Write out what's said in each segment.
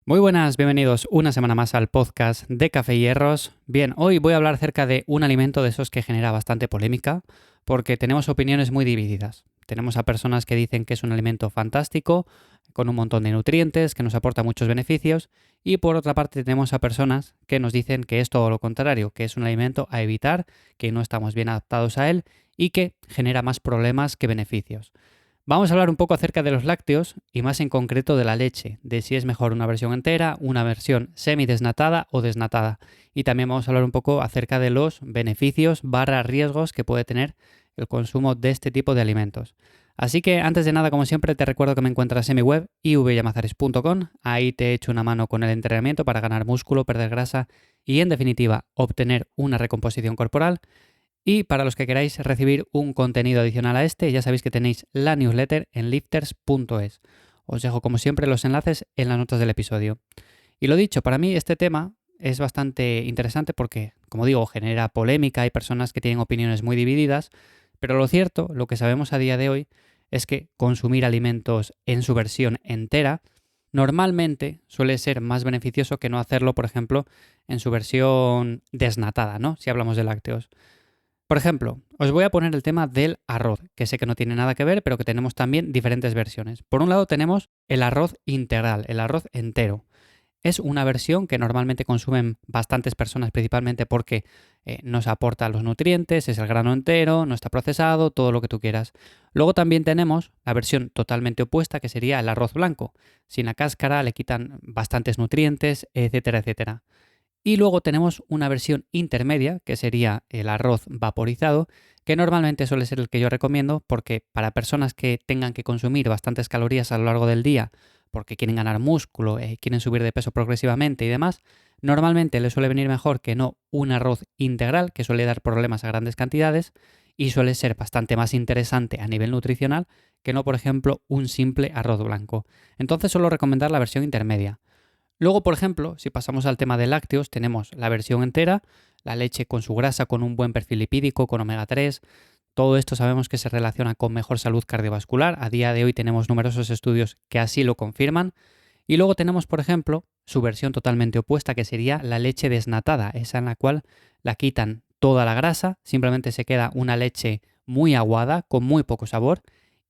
Muy buenas, bienvenidos una semana más al podcast de Café y Hierros. Bien, hoy voy a hablar acerca de un alimento de esos que genera bastante polémica porque tenemos opiniones muy divididas. Tenemos a personas que dicen que es un alimento fantástico, con un montón de nutrientes, que nos aporta muchos beneficios, y por otra parte tenemos a personas que nos dicen que es todo lo contrario, que es un alimento a evitar, que no estamos bien adaptados a él y que genera más problemas que beneficios. Vamos a hablar un poco acerca de los lácteos y más en concreto de la leche, de si es mejor una versión entera, una versión semidesnatada o desnatada. Y también vamos a hablar un poco acerca de los beneficios / riesgos que puede tener el consumo de este tipo de alimentos. Así que antes de nada, como siempre, te recuerdo que me encuentras en mi web ivyamazares.com. Ahí te he hecho una mano con el entrenamiento para ganar músculo, perder grasa y en definitiva obtener una recomposición corporal. Y para los que queráis recibir un contenido adicional a este, ya sabéis que tenéis la newsletter en lifters.es. Os dejo como siempre los enlaces en las notas del episodio. Y lo dicho, para mí este tema es bastante interesante porque, como digo, genera polémica, hay personas que tienen opiniones muy divididas, pero lo cierto, lo que sabemos a día de hoy, es que consumir alimentos en su versión entera normalmente suele ser más beneficioso que no hacerlo, por ejemplo, en su versión desnatada, ¿no? Si hablamos de lácteos. Por ejemplo, os voy a poner el tema del arroz, que sé que no tiene nada que ver, pero que tenemos también diferentes versiones. Por un lado tenemos el arroz integral, el arroz entero. Es una versión que normalmente consumen bastantes personas, principalmente porque nos aporta los nutrientes, es el grano entero, no está procesado, todo lo que tú quieras. Luego también tenemos la versión totalmente opuesta, que sería el arroz blanco. Sin la cáscara le quitan bastantes nutrientes, etcétera, etcétera. Y luego tenemos una versión intermedia, que sería el arroz vaporizado, que normalmente suele ser el que yo recomiendo porque para personas que tengan que consumir bastantes calorías a lo largo del día, porque quieren ganar músculo, quieren subir de peso progresivamente y demás, normalmente les suele venir mejor que no un arroz integral, que suele dar problemas a grandes cantidades y suele ser bastante más interesante a nivel nutricional que no, por ejemplo, un simple arroz blanco. Entonces suelo recomendar la versión intermedia. Luego, por ejemplo, si pasamos al tema de lácteos, tenemos la versión entera, la leche con su grasa, con un buen perfil lipídico, con omega 3. Todo esto sabemos que se relaciona con mejor salud cardiovascular. A día de hoy tenemos numerosos estudios que así lo confirman. Y luego tenemos, por ejemplo, su versión totalmente opuesta, que sería la leche desnatada, esa en la cual la quitan toda la grasa, simplemente se queda una leche muy aguada, con muy poco sabor.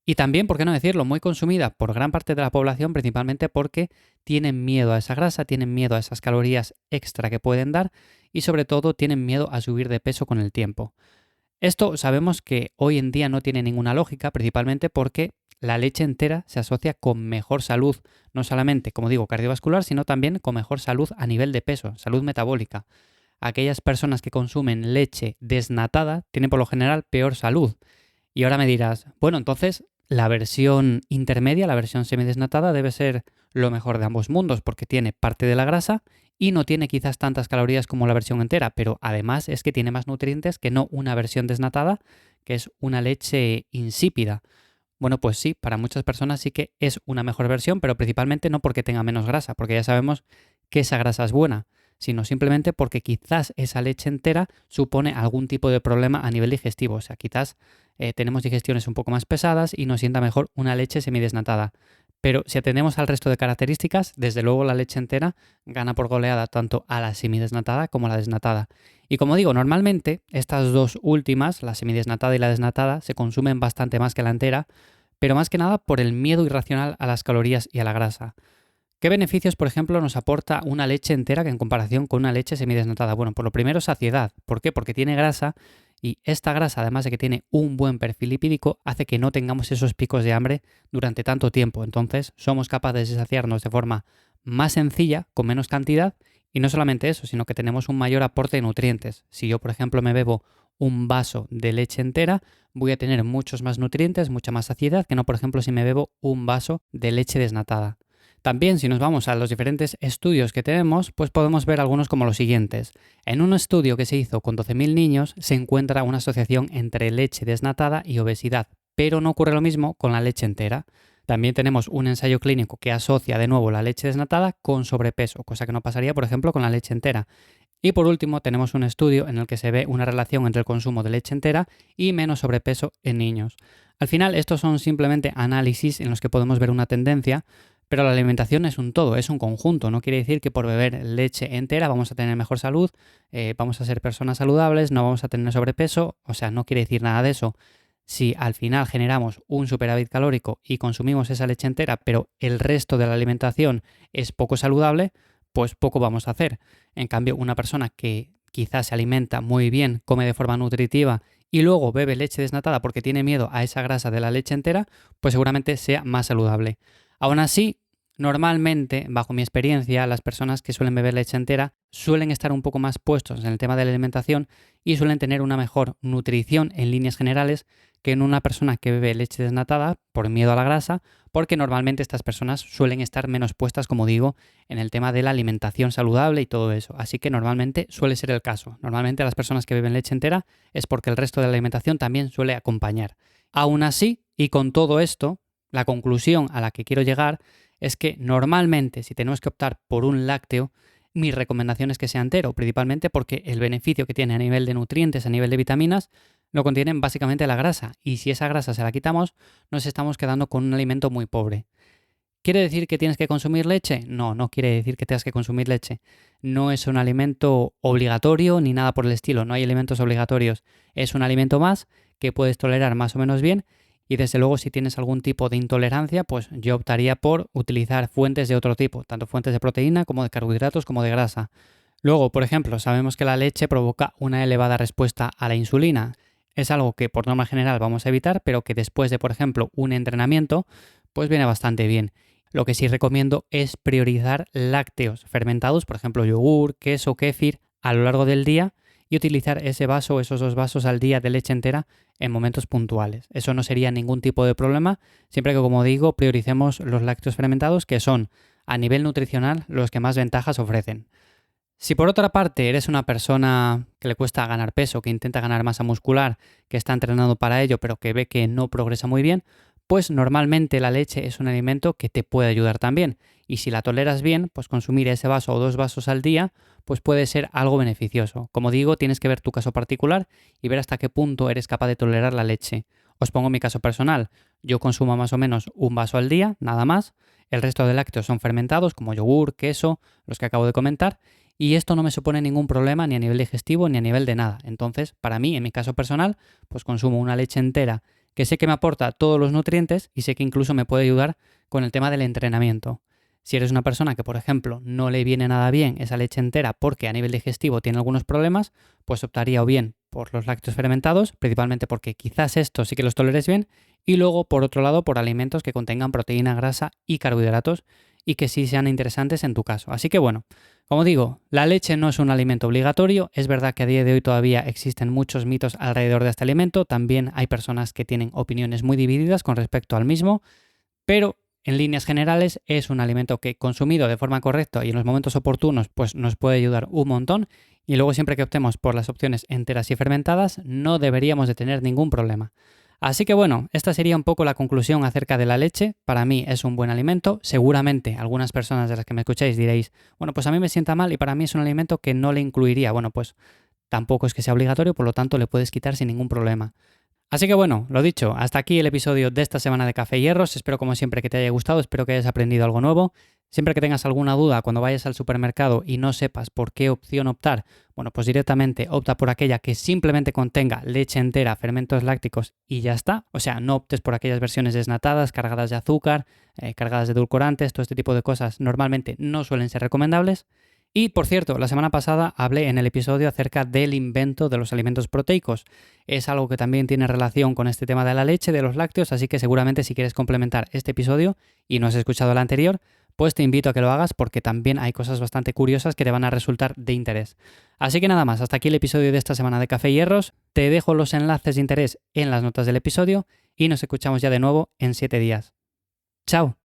Y también, por qué no decirlo, muy consumida por gran parte de la población, principalmente porque tienen miedo a esa grasa, tienen miedo a esas calorías extra que pueden dar y sobre todo tienen miedo a subir de peso con el tiempo. Esto sabemos que hoy en día no tiene ninguna lógica, principalmente porque la leche entera se asocia con mejor salud, no solamente, como digo, cardiovascular, sino también con mejor salud a nivel de peso, salud metabólica. Aquellas personas que consumen leche desnatada tienen por lo general peor salud. Y ahora me dirás, bueno, entonces la versión intermedia, la versión semidesnatada, debe ser lo mejor de ambos mundos porque tiene parte de la grasa y no tiene quizás tantas calorías como la versión entera, pero además es que tiene más nutrientes que no una versión desnatada, que es una leche insípida. Bueno, pues sí, para muchas personas sí que es una mejor versión, pero principalmente no porque tenga menos grasa, porque ya sabemos que esa grasa es buena, sino simplemente porque quizás esa leche entera supone algún tipo de problema a nivel digestivo. O sea, quizás tenemos digestiones un poco más pesadas y nos sienta mejor una leche semidesnatada. Pero si atendemos al resto de características, desde luego la leche entera gana por goleada tanto a la semidesnatada como a la desnatada. Y como digo, normalmente estas dos últimas, la semidesnatada y la desnatada, se consumen bastante más que la entera, pero más que nada por el miedo irracional a las calorías y a la grasa. ¿Qué beneficios, por ejemplo, nos aporta una leche entera que en comparación con una leche semidesnatada? Bueno, por lo primero, saciedad. ¿Por qué? Porque tiene grasa y esta grasa, además de que tiene un buen perfil lipídico, hace que no tengamos esos picos de hambre durante tanto tiempo. Entonces, somos capaces de saciarnos de forma más sencilla, con menos cantidad, y no solamente eso, sino que tenemos un mayor aporte de nutrientes. Si yo, por ejemplo, me bebo un vaso de leche entera, voy a tener muchos más nutrientes, mucha más saciedad, que no, por ejemplo, si me bebo un vaso de leche desnatada. También, si nos vamos a los diferentes estudios que tenemos, pues podemos ver algunos como los siguientes. En un estudio que se hizo con 12.000 niños se encuentra una asociación entre leche desnatada y obesidad, pero no ocurre lo mismo con la leche entera. También tenemos un ensayo clínico que asocia de nuevo la leche desnatada con sobrepeso, cosa que no pasaría, por ejemplo, con la leche entera. Y por último, tenemos un estudio en el que se ve una relación entre el consumo de leche entera y menos sobrepeso en niños. Al final, estos son simplemente análisis en los que podemos ver una tendencia, Pero la alimentación es un todo, es un conjunto. No quiere decir que por beber leche entera vamos a tener mejor salud, vamos a ser personas saludables, no vamos a tener sobrepeso. O sea, no quiere decir nada de eso. Si al final generamos un superávit calórico y consumimos esa leche entera, pero el resto de la alimentación es poco saludable, pues poco vamos a hacer. En cambio, una persona que quizás se alimenta muy bien, come de forma nutritiva y luego bebe leche desnatada porque tiene miedo a esa grasa de la leche entera, pues seguramente sea más saludable. Aún así, normalmente, bajo mi experiencia, las personas que suelen beber leche entera suelen estar un poco más puestos en el tema de la alimentación y suelen tener una mejor nutrición en líneas generales que en una persona que bebe leche desnatada por miedo a la grasa, porque normalmente estas personas suelen estar menos puestas, como digo, en el tema de la alimentación saludable y todo eso. Así que normalmente suele ser el caso. Normalmente las personas que beben leche entera es porque el resto de la alimentación también suele acompañar. Aún así, y con todo esto, la conclusión a la que quiero llegar es que normalmente si tenemos que optar por un lácteo, mi recomendación es que sea entero, principalmente porque el beneficio que tiene a nivel de nutrientes, a nivel de vitaminas, lo contienen básicamente la grasa. Y si esa grasa se la quitamos, nos estamos quedando con un alimento muy pobre. ¿Quiere decir que tienes que consumir leche? No, no quiere decir que tengas que consumir leche. No es un alimento obligatorio ni nada por el estilo, no hay alimentos obligatorios. Es un alimento más que puedes tolerar más o menos bien y desde luego si tienes algún tipo de intolerancia, pues yo optaría por utilizar fuentes de otro tipo, tanto fuentes de proteína como de carbohidratos como de grasa. Luego, por ejemplo, sabemos que la leche provoca una elevada respuesta a la insulina. Es algo que por norma general vamos a evitar, pero que después de, por ejemplo, un entrenamiento, pues viene bastante bien. Lo que sí recomiendo es priorizar lácteos fermentados, por ejemplo, yogur, queso, kéfir, a lo largo del día y utilizar ese vaso o esos 2 vasos al día de leche entera en momentos puntuales. Eso no sería ningún tipo de problema, siempre que, como digo, prioricemos los lácteos fermentados, que son, a nivel nutricional, los que más ventajas ofrecen. Si por otra parte eres una persona que le cuesta ganar peso, que intenta ganar masa muscular, que está entrenando para ello, pero que ve que no progresa muy bien, pues normalmente la leche es un alimento que te puede ayudar también. Y si la toleras bien, pues consumir ese vaso o 2 vasos al día, pues puede ser algo beneficioso. Como digo, tienes que ver tu caso particular y ver hasta qué punto eres capaz de tolerar la leche. Os pongo mi caso personal. Yo consumo más o menos un vaso al día, nada más. El resto de lácteos son fermentados, como yogur, queso, los que acabo de comentar. Y esto no me supone ningún problema ni a nivel digestivo ni a nivel de nada. Entonces, para mí, en mi caso personal, pues consumo una leche entera que sé que me aporta todos los nutrientes y sé que incluso me puede ayudar con el tema del entrenamiento. Si eres una persona que, por ejemplo, no le viene nada bien esa leche entera porque a nivel digestivo tiene algunos problemas, pues optaría o bien por los lácteos fermentados, principalmente porque quizás estos sí que los toleres bien, y luego, por otro lado, por alimentos que contengan proteína, grasa y carbohidratos y que sí sean interesantes en tu caso. Así que bueno, como digo, la leche no es un alimento obligatorio, es verdad que a día de hoy todavía existen muchos mitos alrededor de este alimento, también hay personas que tienen opiniones muy divididas con respecto al mismo, pero en líneas generales es un alimento que consumido de forma correcta y en los momentos oportunos pues nos puede ayudar un montón y luego siempre que optemos por las opciones enteras y fermentadas no deberíamos de tener ningún problema. Así que bueno, esta sería un poco la conclusión acerca de la leche. Para mí es un buen alimento. Seguramente algunas personas de las que me escucháis diréis, bueno, pues a mí me sienta mal y para mí es un alimento que no le incluiría. Bueno, pues tampoco es que sea obligatorio, por lo tanto le puedes quitar sin ningún problema. Así que bueno, lo dicho, hasta aquí el episodio de esta semana de Café y Hierros. Espero como siempre que te haya gustado, espero que hayas aprendido algo nuevo. Siempre que tengas alguna duda cuando vayas al supermercado y no sepas por qué opción optar, bueno, pues directamente opta por aquella que simplemente contenga leche entera, fermentos lácticos y ya está. O sea, no optes por aquellas versiones desnatadas, cargadas de azúcar, cargadas de edulcorantes, todo este tipo de cosas normalmente no suelen ser recomendables. Y, por cierto, la semana pasada hablé en el episodio acerca del invento de los alimentos proteicos. Es algo que también tiene relación con este tema de la leche, de los lácteos, así que seguramente si quieres complementar este episodio y no has escuchado el anterior, pues te invito a que lo hagas porque también hay cosas bastante curiosas que te van a resultar de interés. Así que nada más, hasta aquí el episodio de esta semana de Café y Hierros. Te dejo los enlaces de interés en las notas del episodio y nos escuchamos ya de nuevo en 7 días. ¡Chao!